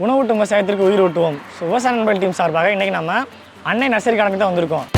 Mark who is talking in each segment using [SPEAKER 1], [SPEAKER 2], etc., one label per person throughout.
[SPEAKER 1] உணவூட்டும் விவசாயத்திற்கு உயிர் ஊட்டுவோம். விவசாய நண்பர்கள் டீம் சார்பாக இன்றைக்கி நம்ம அன்னை நர்சரி கார்டனுக்கு தான் வந்திருக்கோம்.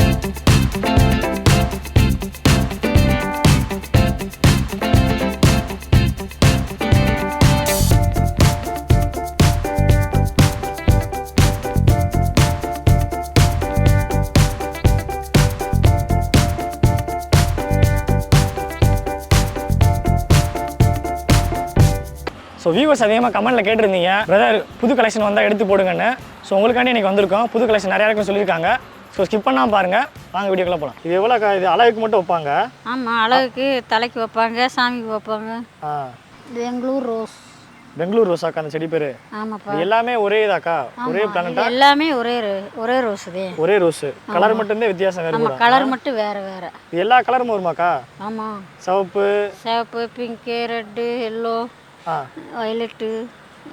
[SPEAKER 1] ஸோ வியூவர்ஸ் அதிகமாக கமெண்ட்டில் கேட்டிருந்தீங்க, பிரதர் புது கலெக்ஷன் வந்தால் எடுத்து போடுங்கன்னு. ஸோ உங்களுக்காண்டி இன்றைக்கி வந்திருக்கோம். புது கலெக்ஷன் நிறையா இருக்குன்னு சொல்லியிருக்காங்க. ஸோ ஸ்கிப் பண்ணாமல் பாருங்கள். வாங்க வீடியோக்குள்ளே போகலாம். இது எவ்வளோ இது அழகுக்கு மட்டும் வைப்பாங்க?
[SPEAKER 2] ஆமாம், அழகுக்கு தலைக்கு வைப்பாங்க, சாமிக்கு வைப்பாங்க. பெங்களூர் ரோஸ்.
[SPEAKER 1] பெங்களூர் ரோஸாக்கா அந்த செடி பேர்?
[SPEAKER 2] ஆமாப்பா.
[SPEAKER 1] எல்லாமே ஒரே இதாக்கா? ஒரே பிளானட்டா?
[SPEAKER 2] எல்லாமே ஒரே ரோஸ் தான்.
[SPEAKER 1] ஒரே ரோஸ். கலர் மட்டும்தான் வித்தியாசம் வேறு?
[SPEAKER 2] ஆமாம், கலர் மட்டும் வேறு வேறு.
[SPEAKER 1] எல்லா கலரும் வருமாக்கா?
[SPEAKER 2] ஆமாம்,
[SPEAKER 1] சிவப்பு,
[SPEAKER 2] பிங்க்கு, ரெட்டு, எல்லோ, வயலட்டு,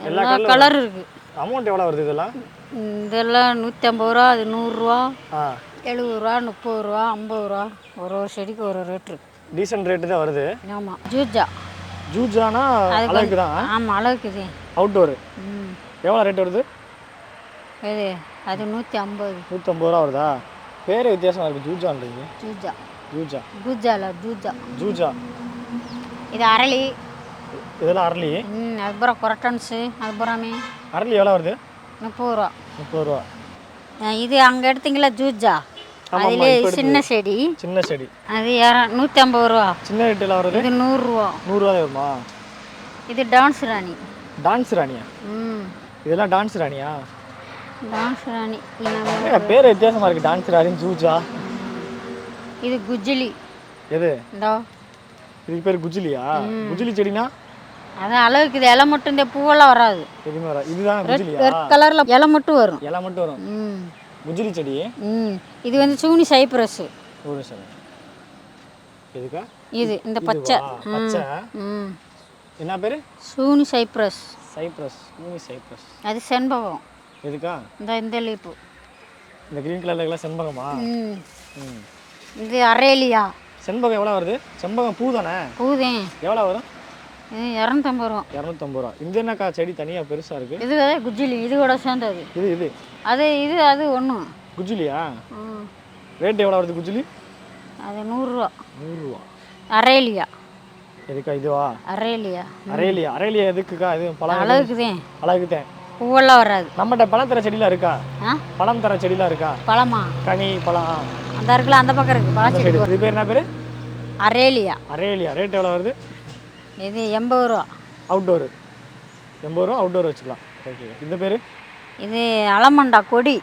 [SPEAKER 1] எல்லா
[SPEAKER 2] கலர் இருக்குது.
[SPEAKER 1] அமௌண்ட் எவ்வளோ வருது இதெல்லாம்?
[SPEAKER 2] இதெல்லாம் 150 ரூபா, அது 100 ரூபா, 70 ரூபா, 30 ரூபா, 50 ரூபா. ஒரு செடிக்கு ஒரு ரேட் இருக்கு.
[SPEAKER 1] டீசென்ட் ரேட்டு தான் வருது.
[SPEAKER 2] ஆமாம். ஜூஜா.
[SPEAKER 1] ஜூஜானா அழகுக்கு தான்?
[SPEAKER 2] ஆமாம், அழகுக்கு தான்.
[SPEAKER 1] அவுட்டோர் எவ்வளோ ரேட் வருது?
[SPEAKER 2] இது அது 150.
[SPEAKER 1] 150 ரூபா வருதா? பேர் வித்தியாசமாக இருக்குது. ஜூஜான்றீங்க?
[SPEAKER 2] ஜூஜா.
[SPEAKER 1] ஜூஜா
[SPEAKER 2] குஜால ஜூஜா.
[SPEAKER 1] ஜூஜா.
[SPEAKER 2] இது அரளி.
[SPEAKER 1] இதெல்லாம் அரளி.
[SPEAKER 2] அதுக்கப்புறம் கொரட்டன்ஸு. அதுக்கப்புறமே
[SPEAKER 1] அரளி எவ்வளோ வருது?
[SPEAKER 2] 30 ரூபா.
[SPEAKER 1] 30 ரூபா.
[SPEAKER 2] இது அங்கே எடுத்தீங்களா ஜூஜா, அதிலே சின்ன செடி.
[SPEAKER 1] சின்ன செடி
[SPEAKER 2] அது 150 ரூபா.
[SPEAKER 1] சின்ன ரேட்டில் வருது? இது
[SPEAKER 2] 100 ரூபா.
[SPEAKER 1] 100 ரூபா வருமா?
[SPEAKER 2] இது டான்ஸ் ராணி.
[SPEAKER 1] டான்ஸ் ராணியா? இதெல்லாம் டான்ஸ் ராணியா?
[SPEAKER 2] டான்ஸ் ராணி
[SPEAKER 1] பேர் வித்தியாசமாக இருக்குது. டான்ஸ் ராணி, ஜூஜா.
[SPEAKER 2] இது குஜிலி.
[SPEAKER 1] எது?
[SPEAKER 2] இந்தோ
[SPEAKER 1] இதுக்கு பேர் குஜிலியா? குஜிலி செடினா
[SPEAKER 2] அது அழகுக்கு. இது இலை மட்டும், இந்த பூவெல்லாம் வராது.
[SPEAKER 1] எதுவுமே வராது. இதுதான் குஜிலியா?
[SPEAKER 2] ரெட் கலர்ல இலை மட்டும் வரும்.
[SPEAKER 1] இலை மட்டும் வரும். குஜிலி செடி.
[SPEAKER 2] இது வந்து சூனி சைப்ரஸ்.
[SPEAKER 1] ஒரு சரி. எதுக்கா?
[SPEAKER 2] இது இந்த பச்சை
[SPEAKER 1] பச்சை. என்ன பேர்?
[SPEAKER 2] சூனி சைப்ரஸ்.
[SPEAKER 1] சைப்ரஸ். சூனி சைப்ரஸ்.
[SPEAKER 2] அது செண்பகம்.
[SPEAKER 1] எதுக்கா?
[SPEAKER 2] இந்த லீப்பு.
[SPEAKER 1] இந்த கிரீன் கலர்ல எல்லாம் செண்பகமா?
[SPEAKER 2] இது அரேலியா.
[SPEAKER 1] செண்பகம் எவ்வளோ வருது? செண்பகம் பூ தானே?
[SPEAKER 2] பூதேன்.
[SPEAKER 1] எவ்வளோ வரும்?
[SPEAKER 2] 250 ரூபா.
[SPEAKER 1] 250 ரூபா. இந்த என்னக்கா செடி தனியாக பெருசாக இருக்குது?
[SPEAKER 2] இது குஜிலி. இது கூட சேர்ந்தது.
[SPEAKER 1] இது
[SPEAKER 2] அது ஒன்று.
[SPEAKER 1] குஜிலியா? ரேட் எவ்வளோ வருது குஜிலி?
[SPEAKER 2] அது 100 ரூபா.
[SPEAKER 1] 100 ரூபா.
[SPEAKER 2] அரேலியா.
[SPEAKER 1] எதுக்கா இதுவா?
[SPEAKER 2] அரேலியா.
[SPEAKER 1] அரேலியா எதுக்குக்கா? இது பழம்
[SPEAKER 2] அழகுக்குதேன்.
[SPEAKER 1] அழகுதேன்.
[SPEAKER 2] பூவெல்லாம் வராது.
[SPEAKER 1] நம்மகிட்ட பழம் தர செடிலாம் இருக்கா? பழம் தர செடிலாம் இருக்கா?
[SPEAKER 2] பழமா?
[SPEAKER 1] கனி பழம்
[SPEAKER 2] அந்த இருக்குல்ல, அந்த பக்கம் இருக்கு பழம் செடி.
[SPEAKER 1] இது பேர் என்ன பேர்?
[SPEAKER 2] அரேலியா.
[SPEAKER 1] அரேலியா. ரேட் எவ்வளோ வருது?
[SPEAKER 2] இது 80 ரூபா.
[SPEAKER 1] அவுட்டோரு 80 ரூபா. அவுட்டோர் வச்சுக்கலாம். ஓகே. இந்த பேர்?
[SPEAKER 2] இது அலமண்டா கொடி.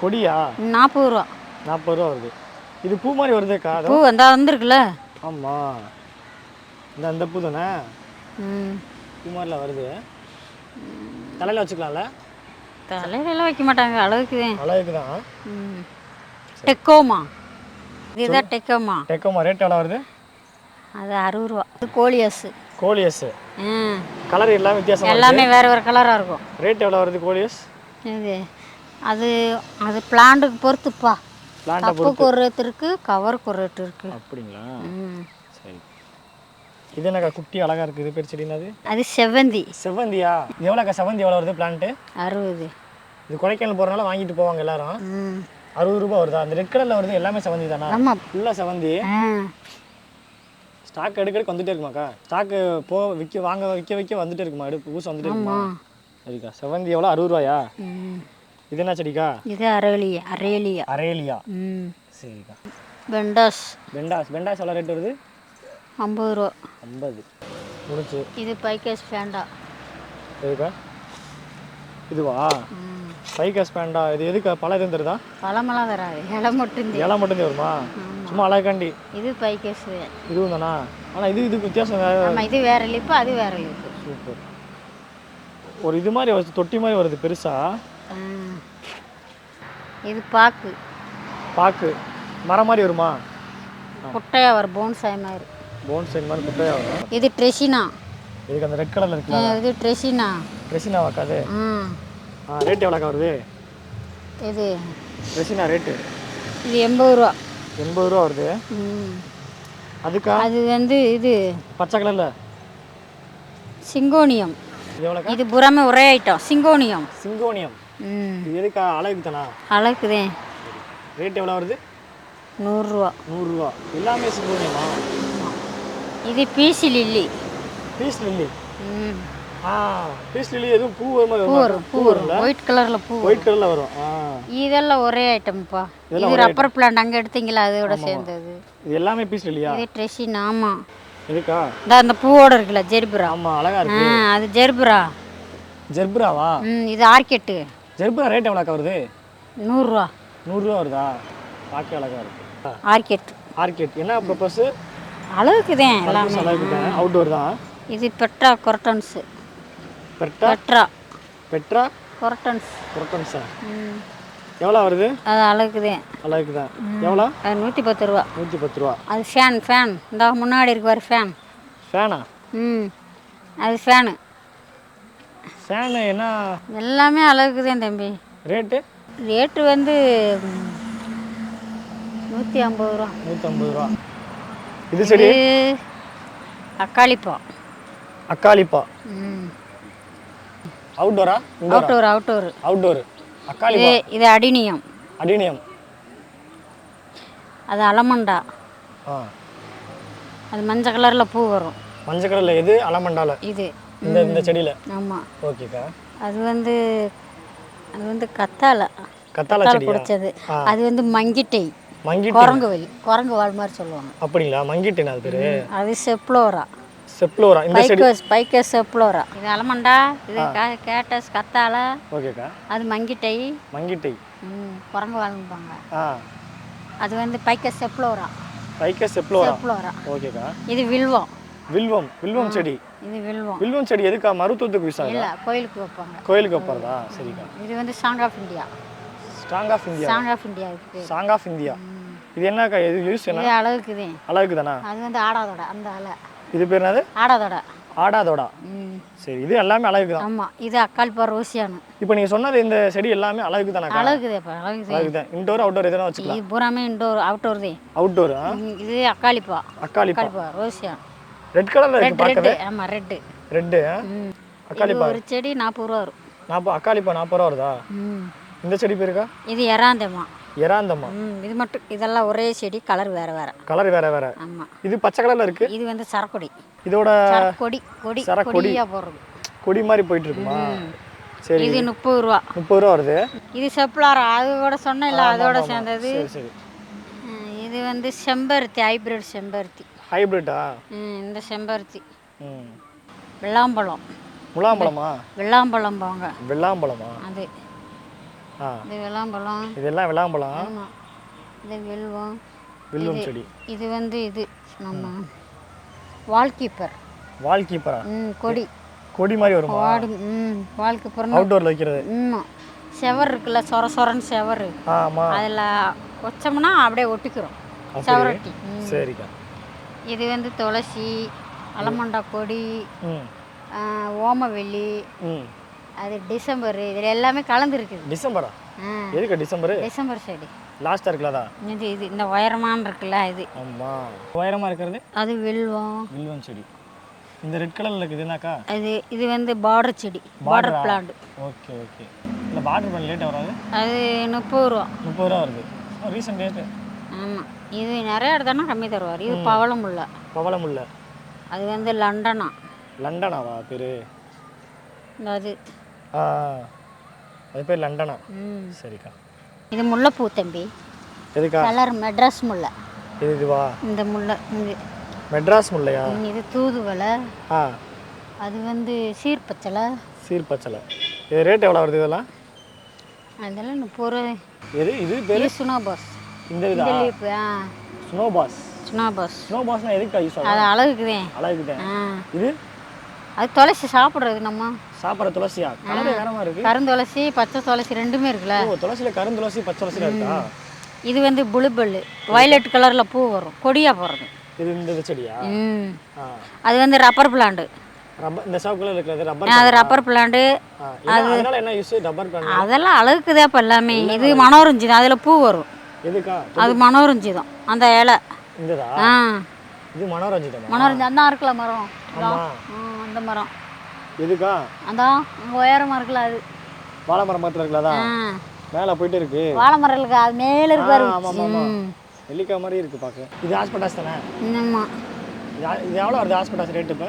[SPEAKER 1] கொடியா?
[SPEAKER 2] 40 ரூபா.
[SPEAKER 1] 40 ரூபா வருது. இது பூ மாதிரி வருதேக்கா?
[SPEAKER 2] பூ வந்துருக்குல்ல.
[SPEAKER 1] ஆமாம், இந்த பூ தானே? பூ மாதிரிலாம் வருது. தலையில் வச்சுக்கலாம்ல?
[SPEAKER 2] தலையிலலாம் வைக்க மாட்டாங்க, அழகுக்கு தான்.
[SPEAKER 1] அழகுக்கு தான்.
[SPEAKER 2] டெக்கோமா. இதுதான் டெக்கோமா.
[SPEAKER 1] டெக்கோமா. ரேட் எவ்வளோ வருது?
[SPEAKER 2] அது 60 ரூபா. இது கோலியஸ்.
[SPEAKER 1] கோலியஸ். கலர் எல்லாம் வித்தியாசம்,
[SPEAKER 2] எல்லாமே வேறு வேறு கலராக இருக்கும்.
[SPEAKER 1] ரேட் எவ்வளோ வருது கோலியஸ்?
[SPEAKER 2] இது அது பிளான்ட்டுக்கு பொறுத்துப்பா. கப்புக்கு ஒரு ரேட் இருக்குது, கவருக்கு ஒரு ரேட் இருக்குது.
[SPEAKER 1] அப்படிங்களா? சரி. இது என்னக்கா குட்டி அழகாக இருக்குது? இது பேர் செடினாது?
[SPEAKER 2] அது செவ்வந்தி.
[SPEAKER 1] செவ்வந்தியா? எவ்வளோக்கா செவ்வந்தி எவ்வளோ வருது பிளான்ட்டு?
[SPEAKER 2] 60.
[SPEAKER 1] இது கொடைக்கானல் போகிறனால வாங்கிட்டு போவாங்க எல்லாரும். 60 ரூபா வருதா? அந்த ரெட் கலரில் வருது எல்லாமே செவ்வந்தி தானா?
[SPEAKER 2] ஆமாம்,
[SPEAKER 1] ஃபுல்லாக செவ்வந்தி. ஸ்டாக் எடுக்க வந்துட்டே இருக்குமாக்கா? ஸ்டாக்கு விற்க வந்துட்டே இருக்குமா? புதுசு வந்துட்டே இருக்குமா? சரிக்கா. செவ்வந்தி எவ்வளோ? 60 ரூபாயா? இது என்ன செடிக்கா?
[SPEAKER 2] இது அரேலியா. அரேலியா.
[SPEAKER 1] அரேலியா. சரிக்கா.
[SPEAKER 2] வெண்டாஸ்.
[SPEAKER 1] எவ்வளோ ரேட் வருது?
[SPEAKER 2] 50 ரூபா.
[SPEAKER 1] 50 முடிச்சு.
[SPEAKER 2] இது பைக்கஸ் பேண்டா.
[SPEAKER 1] எதுக்கா? இதுவா? பைக்கஸ் பேண்டா. இது எதுக்கா? பழம் எதுவும் தருதா?
[SPEAKER 2] பழமெல்லாம் தராது, இலை மட்டும்
[SPEAKER 1] மட்டும்தான் வருமா? சும்மா அழகாண்டி.
[SPEAKER 2] இது பைக்கஸ்.
[SPEAKER 1] இதுவும் தானா? ஆனால் இதுக்கு வித்தியாசம்.
[SPEAKER 2] ஆமாம், இது வேறு லிப்பு, அது வேறு லிப்பு.
[SPEAKER 1] சூப்பர். ஒரு இது மாதிரி வருது, தொட்டி மாதிரி வருது பெருசா.
[SPEAKER 2] இது பாக்கு.
[SPEAKER 1] பாக்கு மரம் மாதிரி வருமா?
[SPEAKER 2] குட்டையாக வரும், போன்சாய் மாதிரி.
[SPEAKER 1] போன்சாய் மாதிரி குட்டையாக வரும்.
[SPEAKER 2] இது ட்ரெஷினா.
[SPEAKER 1] இதுக்கு அந்த ரெட் கலரில் இருக்குல்ல,
[SPEAKER 2] இது ட்ரெஷினா.
[SPEAKER 1] ட்ரெஷினாவாக்கா? அது ரேட் எவ்வளோக்கா வருது?
[SPEAKER 2] இது
[SPEAKER 1] ட்ரெஷினா ரேட்டு?
[SPEAKER 2] இது 80 ரூபா.
[SPEAKER 1] 80 ரூபா வருது. அதுக்கா?
[SPEAKER 2] அது வந்து இது
[SPEAKER 1] பச்சை கலரில்
[SPEAKER 2] சிங்கோனியம்.
[SPEAKER 1] இது எவ்வளோக்கா?
[SPEAKER 2] இது புறாமே ஒரே ஐட்டம் சிங்கோனியம்.
[SPEAKER 1] சிங்கோனியம். இது எதுக்கா? அழகுக்கு தானா?
[SPEAKER 2] அழகுதே.
[SPEAKER 1] ரேட் எவ்வளோ வருது?
[SPEAKER 2] 100 ரூபா.
[SPEAKER 1] 100 ரூபா. எல்லாமே சிங்கோனியமா?
[SPEAKER 2] இது peace lily.
[SPEAKER 1] Peace lily. Peace lily எதுவும் பூ
[SPEAKER 2] வரும். பூ வரும். ஒயிட் கலரில் பூ.
[SPEAKER 1] ஒயிட் கலரில் வரும்.
[SPEAKER 2] இதெல்லாம் ஒரே ஐட்டம்ப்பா. இது ரப்பர் பிளான்ட் அங்கே எடுத்தீங்களா அதோட சேர்ந்தது.
[SPEAKER 1] இது எல்லாமே பீஸ் லில்லியா?
[SPEAKER 2] இது ட்ரெஸ்ஸின். ஆமாம்.
[SPEAKER 1] எதுக்கா?
[SPEAKER 2] அந்த பூவோட இருக்குல்ல ஜெர்பரா.
[SPEAKER 1] ஆமாம், அழகா இருக்கு.
[SPEAKER 2] அது ஜெர்பரா.
[SPEAKER 1] ஜெர்பராவா?
[SPEAKER 2] இது ஆர்கிட்டு.
[SPEAKER 1] ஜெர்பரா ரேட் எவ்வளோக்கா வருது?
[SPEAKER 2] 100 ரூபா.
[SPEAKER 1] 100 ரூபா வருதா? பார்க்க அழகா இருக்கு.
[SPEAKER 2] ஆர்கிட்.
[SPEAKER 1] ஆர்கிட் என்ன பர்பஸ்?
[SPEAKER 2] அழகுக்குதே எல்லாமே.
[SPEAKER 1] அழகுக்கு அவுட்டோர் தான்.
[SPEAKER 2] இது பெட்ரா கொரட்டன்ஸ். பெட்ரா கொரட்டன்ஸ்.
[SPEAKER 1] கொரட்டன்ஸா? எவ்வளோ வருது?
[SPEAKER 2] அது அழகுதே.
[SPEAKER 1] அழகுக்கு தான். எவ்வளோ?
[SPEAKER 2] அது 110 ரூபா.
[SPEAKER 1] 110 ரூபா.
[SPEAKER 2] அது ஃபேன் இந்த முன்னாடி இருக்கு பாரு
[SPEAKER 1] ஃபேனா?
[SPEAKER 2] அது ஃபேனு
[SPEAKER 1] என்ன?
[SPEAKER 2] எல்லாமே அழகுதே தம்பி. ரேட்டு வந்து 150 ரூபா.
[SPEAKER 1] 150 ரூபா. இது சரி.
[SPEAKER 2] அக்காளிப்பா.
[SPEAKER 1] அவுட்டோரா? அவுட்டோர். அக்காளிப்பா.
[SPEAKER 2] இது அடினியம். அது அலமண்டா. அது மஞ்சள் கலரில் பூ வரும்.
[SPEAKER 1] மஞ்சள் கலரில் எது? அலமண்டால.
[SPEAKER 2] இது
[SPEAKER 1] இந்த செடியில்.
[SPEAKER 2] ஆமாம்.
[SPEAKER 1] ஓகேக்கா.
[SPEAKER 2] அது வந்து கத்தாழை பிடிச்சது. அது வந்து மங்கிட்டை. குரங்கு வாழ் மாதிரி சொல்லுவாங்க.
[SPEAKER 1] அப்படிங்களா? மங்கிட்டை அது பேரு.
[SPEAKER 2] அது செப்ளோரா.
[SPEAKER 1] இந்த செடி
[SPEAKER 2] பைக்கஸ் செப்ளோரா. இது அலமண்டா. இது கேட்டஸ் கத்தாழை.
[SPEAKER 1] ஓகேக்கா.
[SPEAKER 2] அது மங்கிட்டை. குரங்கு வாழ்பாங்க. அது வந்து பைக்கஸ் செப்ளோரா.
[SPEAKER 1] ஓகேக்கா.
[SPEAKER 2] இது வில்வம்.
[SPEAKER 1] வில்வம் செடி.
[SPEAKER 2] இது
[SPEAKER 1] வில்வம் செடி எதுக்கா? மருத்துவத்துக்கு யூஸ் ஆகுதா?
[SPEAKER 2] இல்ல, கோயிலுக்கு வைப்பாங்க.
[SPEAKER 1] கோயிலுக்கு வைப்பறதா? சரிக்கா.
[SPEAKER 2] இது வந்து சாங் ஆஃப் இந்தியா.
[SPEAKER 1] இது என்னக்கா? இது யூஸ் என்ன?
[SPEAKER 2] இது அழகுக்குதே.
[SPEAKER 1] அழகுக்கு தானா?
[SPEAKER 2] அது வந்து ஆடாதோட. அந்த அலை.
[SPEAKER 1] இது பேர் என்னது? ஆடாதோட. சரி, இது எல்லாமே அழகுக்கு தான்.
[SPEAKER 2] ஆமா. இது அக்காளிப்பா ரோசியானு.
[SPEAKER 1] இப்போ நீங்க சொன்னது இந்த செடி எல்லாமே அழகுக்கு தானக்கா?
[SPEAKER 2] அழகுதேப்பா.
[SPEAKER 1] அழகுதான். இன்டோர் அவுட்டோர் எதனா வச்சுக்கலாம்.
[SPEAKER 2] இது பூராமே இன்டோர் அவுட்டோர் தே.
[SPEAKER 1] அவுட்டோர்.
[SPEAKER 2] இது அக்காளிப்பா ரோசியா.
[SPEAKER 1] ரெட் கலர்ல இருக்கு பார்க்கவே.
[SPEAKER 2] ஆமா, ரெட்.
[SPEAKER 1] அக்காளிப்பா.
[SPEAKER 2] ஒரு செடி 40 ரூபா வரும்.
[SPEAKER 1] அக்காளிப்பா 40 ரூபா வருதா? இந்த செடி பேருக்கா?
[SPEAKER 2] இது எராந்தமா.
[SPEAKER 1] இது
[SPEAKER 2] மட்டும். இதெல்லாம் ஒரே செடி, கலர் வேற
[SPEAKER 1] வேற.
[SPEAKER 2] ஆமா.
[SPEAKER 1] இது பச்சை கலர்ல இருக்கு.
[SPEAKER 2] இது வந்து சரக்கொடி.
[SPEAKER 1] இதோட
[SPEAKER 2] கொடியா போறது.
[SPEAKER 1] கொடி மாதிரி போயிட்டு இருக்குமா? சரி.
[SPEAKER 2] இது 30 ரூபா.
[SPEAKER 1] 30 ரூபா வருது.
[SPEAKER 2] இது செப்ளாரா. அதோட சொன்ன இல்ல, அதோட சேர்ந்தது.
[SPEAKER 1] சரி.
[SPEAKER 2] இது வந்து செம்பருத்தி.
[SPEAKER 1] ஹைபிரிட்டா?
[SPEAKER 2] இந்த செம்பருத்தி. வெள்ளாம்பழம்.
[SPEAKER 1] முலாம்பழமா?
[SPEAKER 2] வெள்ளாம்பழம் போங்க.
[SPEAKER 1] வெள்ளாம்பழமா?
[SPEAKER 2] அது. இது வெள்ளாம்பழம்.
[SPEAKER 1] இதெல்லாம் வெள்ளாம்பழம்.
[SPEAKER 2] ஆமா. இது
[SPEAKER 1] வில்வம் செடி.
[SPEAKER 2] இது வந்து இது நம்ம வால்கீப்பர்.
[SPEAKER 1] கொடி மாதிரி வருமா?
[SPEAKER 2] வால்கீப்பர்
[SPEAKER 1] அவுட்டோர்ல வைக்கிறது.
[SPEAKER 2] செவர் இருக்குல்ல, சொரன்னு செவர்.
[SPEAKER 1] ஆமா.
[SPEAKER 2] அதுல வச்சோம்னா அப்படியே ஒட்டிக்கிறோம். செவரட்டி.
[SPEAKER 1] சரிக்கா.
[SPEAKER 2] இது வந்து துளசி, அலமண்டா கொடி, ஓமவெள்ளி. அது டிசம்பர். இதில் எல்லாமே கலந்து இருக்குது.
[SPEAKER 1] டிசம்பரா? எதுக்கு டிசம்பர்
[SPEAKER 2] செடி
[SPEAKER 1] லாஸ்டா இருக்குலதா?
[SPEAKER 2] இது இந்த உயரமான இருக்குல்ல இது.
[SPEAKER 1] ஆமா, உயரமா இருக்கிறது
[SPEAKER 2] அது வில்வம்
[SPEAKER 1] செடி. இந்த ரெட் கலர்ல இருக்குது என்னக்கா?
[SPEAKER 2] இது வந்து பார்டர் செடி, பார்டர் பிளான்ட்.
[SPEAKER 1] ஓகே. இந்த பார்டர் பிளான்ட் லேட் வராது?
[SPEAKER 2] அது 30 ரூபா.
[SPEAKER 1] 30 ரூபா வருது. Recent rate.
[SPEAKER 2] ஆமா. இது நிறைய இடத்தானா கம்மி தருவார். இது பவளமுல்லை. அது வந்து லண்டனாவா பேரு? அது
[SPEAKER 1] பேர் லண்டனா. சரிக்கா.
[SPEAKER 2] இது முல்லைப்பூ தம்பி.
[SPEAKER 1] எதுக்கா?
[SPEAKER 2] கலர் மெட்ராஸ் முல்லை.
[SPEAKER 1] இதுவா?
[SPEAKER 2] இந்த முல்லை
[SPEAKER 1] மெட்ராஸ் முல்லையா?
[SPEAKER 2] இது தூதுவளை. அது வந்து சீர்பச்சலை.
[SPEAKER 1] இது ரேட் எவ்வளோ வருது இதெல்லாம்?
[SPEAKER 2] அதெல்லாம் 30 ரூபா.
[SPEAKER 1] இது பேர்
[SPEAKER 2] சுனோபாஸ்.
[SPEAKER 1] இந்த லீஃப். சுனோபாஸ்னா எதுக்கு யூஸ் ஆகும்?
[SPEAKER 2] அது அழகுக்குதே.
[SPEAKER 1] இது
[SPEAKER 2] அது துளசி சாப்பிடுறது. நம்ம
[SPEAKER 1] சாப்பிட்ற துளசியா? கலர் வேறமா இருக்கு.
[SPEAKER 2] கருந்துளசி, பச்சை துளசி ரெண்டுமே இருக்குல்ல.
[SPEAKER 1] துளசியில கருந்துளசி, பச்சை துளசி இருக்கா?
[SPEAKER 2] இது வந்து புளுபெல், வயலட் கலர்ல பூ வரும், கொடியா போறது.
[SPEAKER 1] இது இந்த செடியா?
[SPEAKER 2] அது வந்து ரப்பர் பிளான்ட்.
[SPEAKER 1] இந்த சிவப்பு கலர்ல இருக்கிறது ரப்பர்.
[SPEAKER 2] அது ரப்பர் பிளான்ட்.
[SPEAKER 1] அதனால என்ன யூஸ் ரப்பர் பிளான்ட்?
[SPEAKER 2] அதெல்லாம் அழகுக்குதே அப்ப எல்லாமே. இது மனோரஞ்சி தான், அதுல பூ வரும்.
[SPEAKER 1] எதுக்கா?
[SPEAKER 2] அது மனோரஞ்சி தான் அந்த இலை.
[SPEAKER 1] இந்ததா? இது மனோரஞ்சி தான்.
[SPEAKER 2] அந்த இருக்குல மரம். அந்த மரம்.
[SPEAKER 1] எதுக்கா?
[SPEAKER 2] அதான் அங்கே உயரமாக இருக்குல்ல அது.
[SPEAKER 1] வாழை மரம் பக்கத்தில் இருக்குல்ல அதான் மேலே போயிட்டு இருக்கு.
[SPEAKER 2] வாழை மரம் இருக்கு அது மேலே இருக்காரு.
[SPEAKER 1] ஆமாம் ஆமாம் நெல்லிக்காய் மாதிரி இருக்குது பார்க்க. இது ஹாஸ்பிட்டாஸ் தானே?
[SPEAKER 2] ஆமாம்.
[SPEAKER 1] இது எவ்வளோ வருது ஹாஸ்பிட்டாஸ் ரேட்டு இப்போ?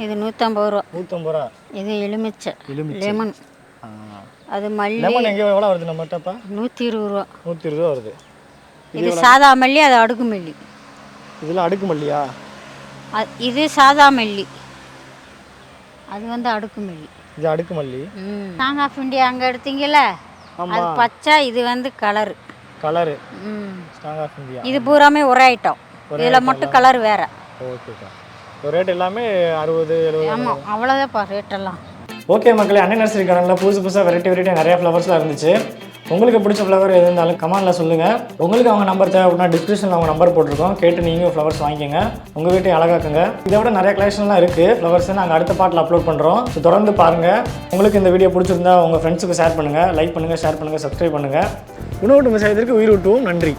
[SPEAKER 2] இது 150 ரூபா.
[SPEAKER 1] 150 ரூபா.
[SPEAKER 2] இது எலுமிச்சை லெமன். அது மல்லி.
[SPEAKER 1] லெமன் எங்கே எவ்வளோ வருது நம்மகிட்ட இப்போ?
[SPEAKER 2] 120 ரூபா.
[SPEAKER 1] 120 ரூபா வருது.
[SPEAKER 2] இது சாதா மல்லி, அது அடுக்கு மல்லி.
[SPEAKER 1] இதெல்லாம் அடுக்கு மல்லியா?
[SPEAKER 2] இது சாதா மல்லி, அது வந்து அடுக்கு மல்லி.
[SPEAKER 1] இது அடுக்கு மல்லி.
[SPEAKER 2] சாங் ஆஃப் இந்தியா அங்கே எடுத்தீங்கல்ல, அது பச்சை, இது வந்து colour.
[SPEAKER 1] Colour song of India.
[SPEAKER 2] இது பூராமே ஒரே ஐட்டம், இதில் மட்டும் கலர் வேறு.
[SPEAKER 1] ஓகேக்கா. ரேட் எல்லாமே 60 70.
[SPEAKER 2] ஆமாம், அவ்வளோதான்ப்பா ரேட்டெல்லாம்.
[SPEAKER 1] ஓகே மக்களே, அன்னை நர்சரி கார்டனில் புதுசாக வெரைட்டியாக நிறைய ஃப்ளவர்ஸ்லாம் இருந்துச்சு. உங்களுக்கு பிடிச்ச ஃப்ளவர் எது இருந்தாலும் கமெண்ட்டில் சொல்லுங்கள். உங்களுக்கு அவங்க நம்பர் தேவை அப்படின்னா டிஸ்கிரிப்ஷனில் அவங்க நம்பர் போட்டிருக்கோம், கேட்டு நீங்கள் ஃப்ளவர்ஸ் வாங்கிக்கோங்க, உங்கள் வீட்டையும் அழகாக்குங்க. இதை விட நிறைய கலெக்ஷன்லாம் இருக்குது ஃப்ளவர்ஸ், நாங்கள் அடுத்த பாட்டில் அப்லோட் பண்ணுறோம். ஸோ தொடர்ந்து பாருங்கள். உங்களுக்கு இந்த வீடியோ பிடிச்சிருந்தா உங்கள் ஃப்ரெண்ட்ஸுக்கு ஷேர் பண்ணுங்கள், லைக் பண்ணுங்கள், ஷேர் பண்ணுங்கள், சப்ஸ்கிரைப் பண்ணுங்கள். உணவு மிஸ் ஆகியதற்கு உயிர் விட்டுவோம். நன்றி.